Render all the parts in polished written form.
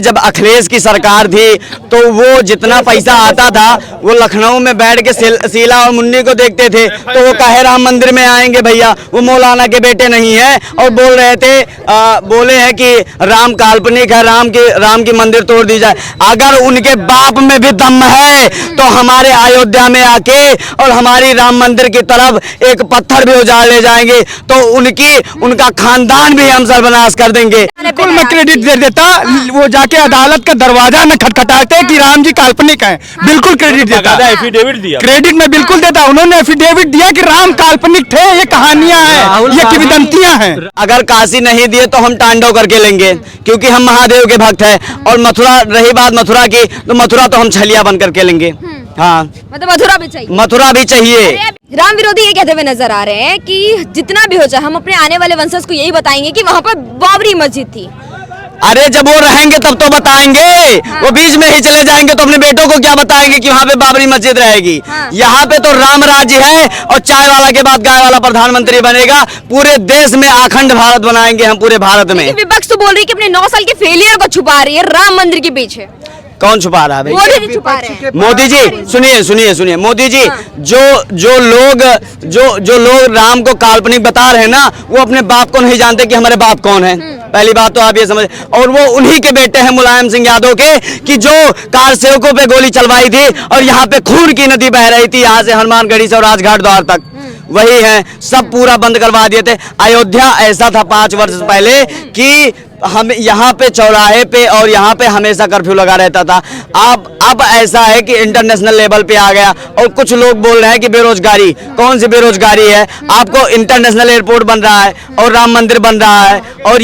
जब अखिलेश की सरकार थी तो वो जितना पैसा आता था वो लखनऊ में बैठ के शीला और मुन्नी को देखते थे, तो वो काहे राम मंदिर में आएंगे भैया, वो मौलाना के बेटे नहीं है। और बोल रहे थे बोले हैं कि राम काल्पनिक है, राम की मंदिर तोड़ दी जाए। अगर उनके बाप में भी दम है तो हमारे अयोध्या में आके और हमारी राम मंदिर की तरफ एक पत्थर भी उजाड़ ले जाएंगे तो उनका खानदान भी हम सर्वनाश कर देंगे। बिल्कुल मैं क्रेडिट दे देता, वो जाके अदालत का दरवाजा में खटखटाते कि राम जी काल्पनिक हैं, बिल्कुल क्रेडिट देता, एफिडेविट दिया, क्रेडिट मैं बिल्कुल देता। उन्होंने एफिडेविट दिया कि राम काल्पनिक थे, ये कहानियां हैं, ये किंवदंतियां हैं। अगर काशी नहीं दिए तो हम तांडव करके लेंगे, क्योंकि हम महादेव के भक्त हैं। और मथुरा, रही बात मथुरा की, तो मथुरा तो हम छलिया बन करके लेंगे। हाँ, मतलब मथुरा भी चाहिए, मथुरा भी चाहिए। राम विरोधी ये कहते हुए नजर आ रहे हैं कि जितना भी हो जाए हम अपने आने वाले वंशज को यही बताएंगे कि वहाँ पर बाबरी मस्जिद थी। अरे जब वो रहेंगे तब तो बताएंगे। हाँ। वो बीच में ही चले जाएंगे तो अपने बेटों को क्या बताएंगे कि वहाँ पे बाबरी मस्जिद रहेगी। हाँ। यहाँ पे तो राम राज्य है और चाय वाला के बाद गाय वाला प्रधानमंत्री बनेगा। पूरे देश में अखंड भारत बनाएंगे हम, पूरे भारत में। विपक्ष तो बोल रही है कि अपने 9 साल के फेलियर को छुपा रही है राम मंदिर के पीछे। कौन छुपा रहा है भाई? मोदी जी छुपा रहे हैं। मोदी जी सुनिए मोदी जी, जो लोग राम को काल्पनिक बता रहे हैं ना, वो अपने बाप को नहीं जानते कि हमारे बाप कौन है। पहली बात तो आप ये समझ, और वो उन्हीं के बेटे हैं मुलायम सिंह यादव के, कि जो कार सेवकों पे गोली चलवाई थी और यहाँ पे खून की नदी बह रही थी, यहाँ से हनुमानगढ़ी से और राजघाट द्वार तक, वही है। सब पूरा बंद करवा दिए थे। अयोध्या ऐसा था 5 वर्ष पहले कि हम यहाँ पे चौराहे पे और यहाँ पे हमेशा कर्फ्यू लगा रहता था। अब ऐसा है कि इंटरनेशनल लेवल पे आ गया। और कुछ लोग बोल रहे हैं कि बेरोजगारी, कौन सी बेरोजगारी है? आपको इंटरनेशनल एयरपोर्ट बन रहा है और राम मंदिर बन रहा है और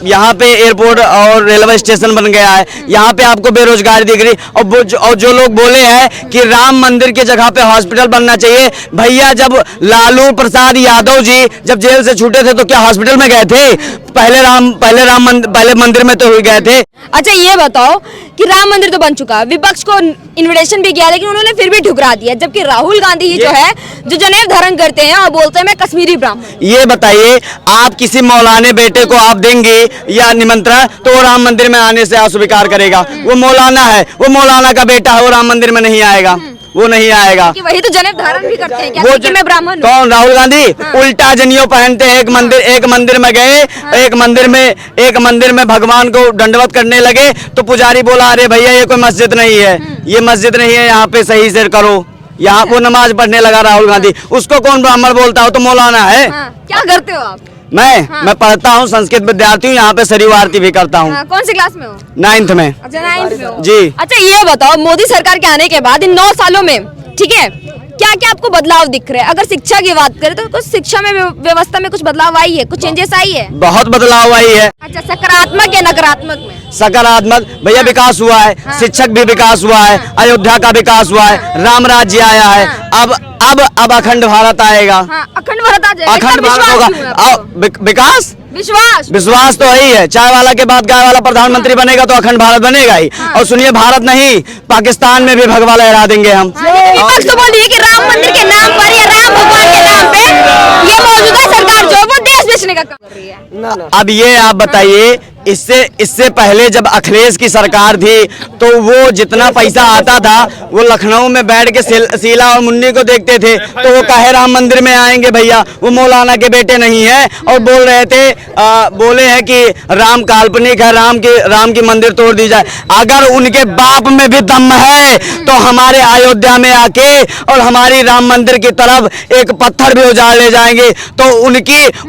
यहाँ पे एयरपोर्ट और रेलवे स्टेशन बन गया है, यहाँ पे आपको बेरोजगारी दिख रही। और जो लोग बोले हैं कि राम मंदिर की जगह पे हॉस्पिटल बनना चाहिए, भैया जब लालू प्रसाद यादव जी जब जेल से छूटे थे तो क्या हॉस्पिटल में गए थे? पहले मंदिर में तो गए थे। अच्छा ये बताओ कि राम मंदिर तो बन चुका है, विपक्ष को इनविटेशन भी किया लेकिन उन्होंने फिर भी ठुकरा दिया, जबकि राहुल गांधी ही जो है जो जनेऊ धारण करते हैं और बोलते हैं मैं कश्मीरी ब्राह्मण। ये बताइए, आप किसी मौलाने बेटे को आप देंगे या निमंत्रण तो वो राम मंदिर में आने से अस्वीकार करेगा? वो मौलाना है, वो मौलाना का बेटा है, वो राम मंदिर में नहीं आएगा, वो नहीं आएगा। वही तो जनेऊ धारण भी करते हैं क्या? वो मैं ब्राह्मण कौन? राहुल गांधी। हाँ। उल्टा जनेऊ पहनते हैं। एक मंदिर में गए। हाँ। एक मंदिर में भगवान को दंडवत करने लगे तो पुजारी बोला अरे भैया ये कोई मस्जिद नहीं है, ये मस्जिद नहीं है, यहाँ पे सही से करो। यहाँ वो नमाज पढ़ने लगा राहुल गांधी। उसको कौन ब्राह्मण बोलता हो? तो मौलाना है। हाँ। क्या करते हो आप? मैं पढ़ता हूँ, संस्कृत विद्यार्थी हूँ, यहाँ पे शरीफ आरती भी करता हूँ। कौन सी क्लास में हो? 9th में। अच्छा 9th में हो। जी। अच्छा ये बताओ, मोदी सरकार के आने के बाद इन 9 सालों में, ठीक है, क्या क्या आपको बदलाव दिख रहे हैं? अगर शिक्षा की बात करें तो कुछ शिक्षा में व्यवस्था में कुछ बदलाव आई है, कुछ चेंजेस आई है? बहुत बदलाव आई है। अच्छा सकारात्मक या नकारात्मक में? सकारात्मक भैया। विकास हुआ है। हाँ। शिक्षक भी विकास हुआ है। हाँ। अयोध्या का विकास हुआ है। हाँ। राम राज्य आया है। हाँ। अब अखंड भारत आएगा। हाँ। अखंड भारत आ जाएगा। अखंड भारत होगा। विकास विश्वास तो यही है। चाय वाला के बाद गाय वाला प्रधानमंत्री बनेगा तो अखंड भारत बनेगा ही। और सुनिए, भारत नहीं पाकिस्तान में भी भगवा लहरा देंगे हम। विपक्ष तो बोल रही है कि राम मंदिर के नाम पर या राम भगवान के नाम पे ये मौजूदा सरकार जो है वो देश बेचने का काम कर रही है। अब ये आप बताइए, इससे पहले जब अखिलेश की सरकार थी तो वो जितना पैसा आता था वो लखनऊ में बैठ के शीला और मुन्नी को देखते थे, तो वो काहे राम मंदिर में आएंगे भैया, वो मौलाना के बेटे नहीं है। और बोल रहे थे बोले हैं कि राम काल्पनिक है, राम की मंदिर तोड़ दी जाए। अगर उनके बाप में भी दम है तो हमारे अयोध्या में आके और हमारी राम मंदिर की तरफ एक पत्थर भी उजाड़ ले जाएंगे तो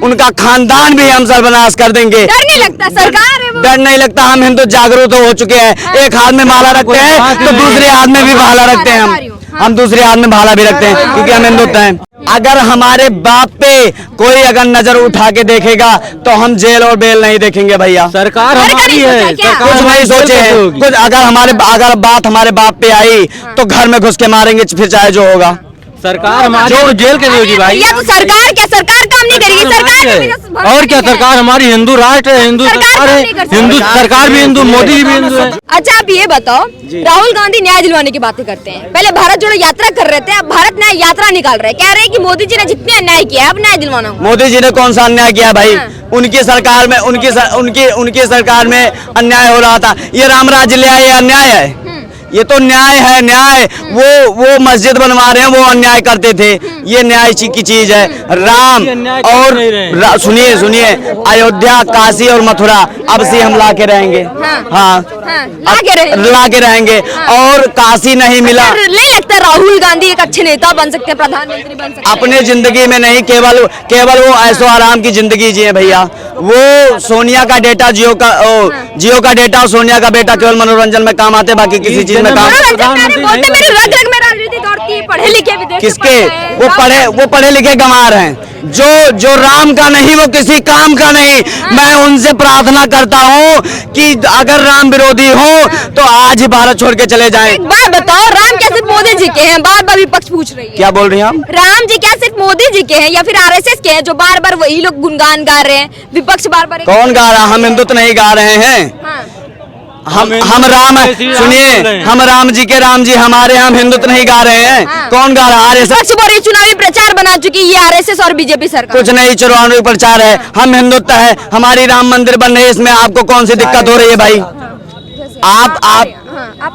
उनका खानदान भी हम सर्वनाश कर देंगे। डर नहीं लगता सरकार? डर नहीं लगता। हम हिंदू जागरूक हो चुके हैं। एक हाथ में माला रखते हैं तो दूसरे हाथ में भी भाला रखते हैं। हम दूसरे हाथ में भाला भी रखते हैं क्योंकि हम हिंदू हैं। अगर हमारे बाप पे कोई अगर नजर उठा के देखेगा तो हम जेल और बेल नहीं देखेंगे भैया। सरकार हमारी है, कुछ नहीं सोचे हैं कुछ। अगर बात हमारे बाप पे आई तो घर में घुस के मारेंगे फिर चाहे जो होगा। सरकार हमारी जो जेल के होगी भाई। या तो सरकार क्या, सरकार काम नहीं करेगी, सरकार का भी और क्या, सरकार हमारी हिंदू राष्ट्र है, हिंदू सरकार है, हिंदू सरकार भी हिंदू, मोदी जी भी हिंदू है। अच्छा आप ये बताओ, राहुल गांधी न्याय दिलवाने की बातें करते हैं, पहले भारत जोड़ो यात्रा कर रहे थे, अब भारत न्याय यात्रा निकाल रहे हैं, कह रहे हैं कि मोदी जी ने जितने अन्याय किया है अब न्याय दिलवाना होगा। मोदी जी ने कौन सा अन्याय किया भाई? उनकी सरकार में उनकी सरकार में अन्याय हो रहा था। ये राम राज्य ले आए, अन्याय है? ये तो न्याय है, न्याय। वो मस्जिद बनवा रहे हैं, वो अन्याय करते थे, ये न्याय की चीज है। राम और सुनिए अयोध्या, काशी और मथुरा अब से हम ला के रहेंगे। हाँ ला के रहेंगे। और काशी नहीं मिला, नहीं लगता राहुल गांधी एक अच्छे नेता बन सकते हैं, प्रधानमंत्री बन सकते हैं? अपने जिंदगी में नहीं, केवल वो ऐशो आराम की जिंदगी जिए भैया। वो सोनिया का डेटा, जियो का डेटा और सोनिया का बेटा केवल मनोरंजन में काम आते, बाकी किसी चीज में काम। मेरे रग रग में राजनीति दौड़ती है, पढ़े लिखे विदेश किसके? वो पढ़े लिखे गंवार हैं, जो राम का नहीं, वो किसी काम का नहीं। मैं उनसे प्रार्थना करता हूँ कि अगर राम विरोधी हो तो आज ही भारत छोड़ के चले जाएं। एक बात बताओ, राम क्या सिर्फ मोदी जी के हैं? बार बार विपक्ष पूछ रही है। क्या बोल रही हैं आप? राम जी क्या सिर्फ मोदी जी के हैं या फिर आरएसएस के हैं, जो बार बार वही लोग गुणगान गा रहे हैं? विपक्ष बार बार कौन गा रहा? हम हिंदुत्व नहीं गा रहे हैं। हम राम, सुनिए, हम राम जी के राम जी हमारे, हम हिंदुत्व नहीं गा रहे हैं। कौन गा रहा? आरएसएस चुनावी प्रचार बना चुकी ये आरएसएस और बीजेपी सरकार। कुछ नहीं, चुनावी प्रचार है। हम हिंदुत्व है, हमारी राम मंदिर बन रही है, इसमें आपको कौन सी दिक्कत हो रही है भाई? आप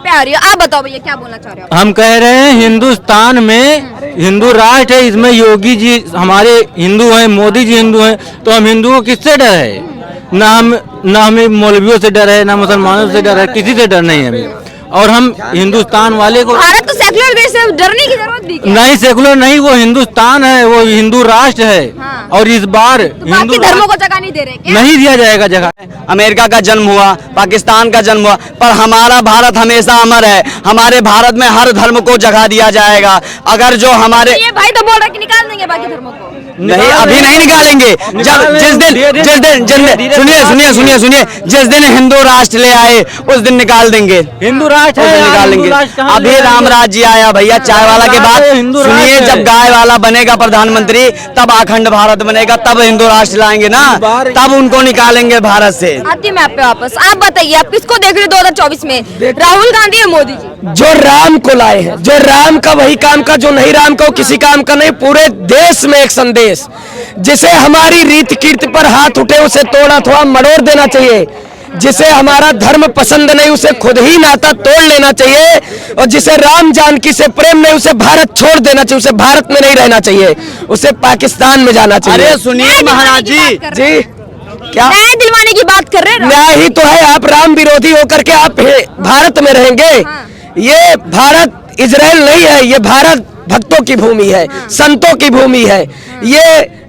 पे आ रही हो, आप बताओ भैया क्या बोलना चाह रहे हो? हम कह रहे हैं हिंदुस्तान में हिंदू राष्ट्र है, इसमें योगी जी हमारे हिंदू हैं, मोदी जी हिंदू हैं, तो हम हिंदुओं किससे डर है? ना हमें मौलवियों से डर है, ना मुसलमानों से डर है, किसी से डर नहीं है हमें। और हम हिंदुस्तान वाले को, भारत तो सेकुलर देश है, डरने की जरूरत भी क्या? नहीं, सेकुलर नहीं, वो हिंदुस्तान है, वो हिंदू राष्ट्र है। और इस बार हिंदू धर्मों को जगह नहीं दे रहे क्या? नहीं दिया जाएगा जगह। अमेरिका का जन्म हुआ, पाकिस्तान का जन्म हुआ, पर हमारा भारत हमेशा अमर है। हमारे भारत में हर धर्म को जगह दिया जाएगा। अगर जो हमारे ये भाई तो बोल रहे कि निकाल देंगे बाकी धर्मों को। नहीं, अभी नहीं निकालेंगे। जब जिस दिन सुनिए जिस दिन हिंदू राष्ट्र ले आए उस दिन निकाल देंगे। हिंदू राष्ट्र निकालेंगे। अभी राम राज्य आया भैया, चाय वाला के बाद सुनिए, जब गाय वाला बनेगा प्रधानमंत्री तब अखंड भारत बनेगा, तब हिंदू राष्ट्र लाएंगे ना, तब उनको निकालेंगे भारत से। आती मैं आप पे वापस, आप बताइए आप किसको देख रहे हो 2024 में, राहुल गांधी या मोदी जी? जो राम को लाए हैं, जो राम का वही काम का, जो नहीं राम का वो किसी काम का नहीं। पूरे देश में एक संदेश, जिसे हमारी रीत कीर्ति पर हाथ उठे उसे तोड़ा थोड़ा मरोड़ देना चाहिए। जिसे हमारा धर्म पसंद नहीं उसे खुद ही नाता तोड़ लेना चाहिए। और जिसे राम जानकी से प्रेम नहीं उसे भारत छोड़ देना चाहिए, उसे भारत में नहीं रहना चाहिए, उसे पाकिस्तान में जाना चाहिए। अरे सुनिए महाराज जी, क्या न्याय दिलवाने की बात कर रहे हैं? न्याय ही तो है। आप राम विरोधी होकर के आप भारत में रहेंगे? ये भारत इजराइल नहीं है, ये भारत भक्तों की भूमि है, संतों की भूमि है। ये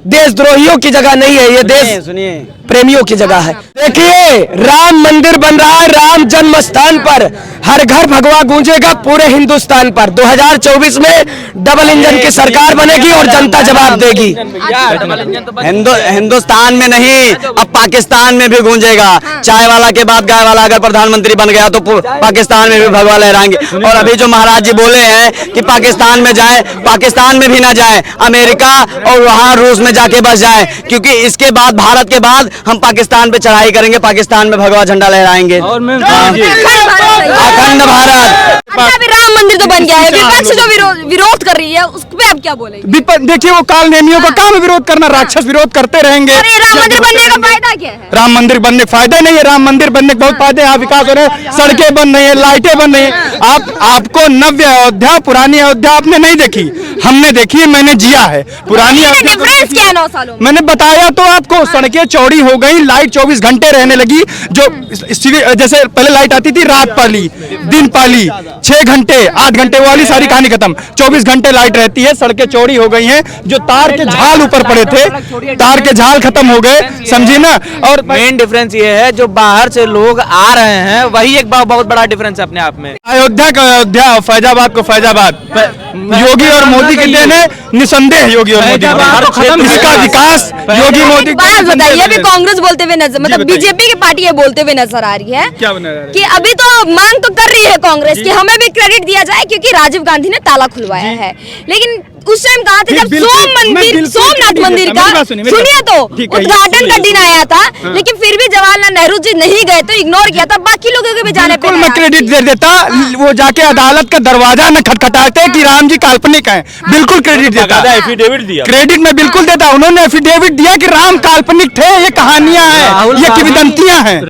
देशद्रोहियों की जगह नहीं है, ये देश प्रेमियों की जगह है। देखिए, राम मंदिर बन रहा है राम जन्म स्थान पर, हर घर भगवा गूंजेगा पूरे हिंदुस्तान पर। 2024 में डबल इंजन की सरकार बनेगी और जनता जवाब देगी। हिंदुस्तान में नहीं, अब पाकिस्तान में भी गूंजेगा। चाय वाला के बाद गाय वाला अगर प्रधानमंत्री बन गया तो पाकिस्तान में भी भगवा लहराएंगे। और अभी जो महाराज जी बोले हैं कि पाकिस्तान में जाए, पाकिस्तान में भी ना जाए, अमेरिका और वहाँ रूस में जाके बस जाए, क्योंकि इसके बाद, भारत के बाद हम पाकिस्तान पे चढ़ाई करेंगे, पाकिस्तान में भगवा झंडा लहराएंगे। और मैं अखंड भारत। अभी राम मंदिर तो बन गया है, विपक्ष जो विरोध कर रही है उस पे आप क्या बोलेंगे? देखिए, वो काल नेमियों का काम है विरोध करना, राक्षस विरोध करते रहेंगे। अरे राम मंदिर बनने का फायदा क्या है? राम मंदिर बनने फायदा नहीं है, राम मंदिर बनने के बहुत फायदे हैं। विकास हो रहे हैं, सड़कें बन रही है, लाइटें बन रही है। आपको नव्य अयोध्या, पुरानी अयोध्या आपने नहीं देखी, हमने देखी है, मैंने जिया है पुरानी अयोध्या। डिफरेंस क्या है 9 सालों में? मैंने बताया तो आपको, सड़कें चौड़ी हो गई, लाइट 24 घंटे रहने लगी। जो जैसे पहले लाइट आती थी रात पाली, दिन पाली, 6 घंटे 8 घंटे वाली सारी कहानी खत्म। 24 घंटे लाइट रहती है, सड़कें चौड़ी हो गई हैं। जो तार के झाल ऊपर पड़े थे, तार के झाल खत्म हो गए, समझिए ना। और मेन डिफरेंस ये है, जो बाहर से लोग आ रहे हैं, वही एक बहुत बड़ा डिफरेंस है अपने आप में। अयोध्या का अयोध्या, फैजाबाद को फैजाबाद। योगी और मोदी के देन है, निसंदेह योगी और मोदी इसका विकास योगी मोदी। बात बताइए, अभी कांग्रेस बोलते हुए नजर, मतलब बीजेपी की पार्टी ये बोलते हुए नजर आ रही है कि अभी तो मांग तो कर रही है कांग्रेस कि हमें भी क्रेडिट दिया जाए क्योंकि राजीव गांधी ने ताला खुलवाया है, लेकिन उस टाइम कहा था जब सोमनाथ मंदिर का सुनिए तो उद्घाटन का दिन आया था, लेकिन फिर भी जवाहरलाल नेहरू जी नहीं गए तो इग्नोर किया था, बाकी लोगों के भी जाने पे मैं क्रेडिट दे देता, वो जाके अदालत का दरवाजा न खटखटाते कि राम जी काल्पनिक हैं, बिल्कुल क्रेडिट देता, एफिडेविट दिया, क्रेडिट मैं बिल्कुल देता। उन्होंने एफिडेविट दिया कि राम काल्पनिक थे, ये कहानियां हैं, ये किंवदंतियां हैं।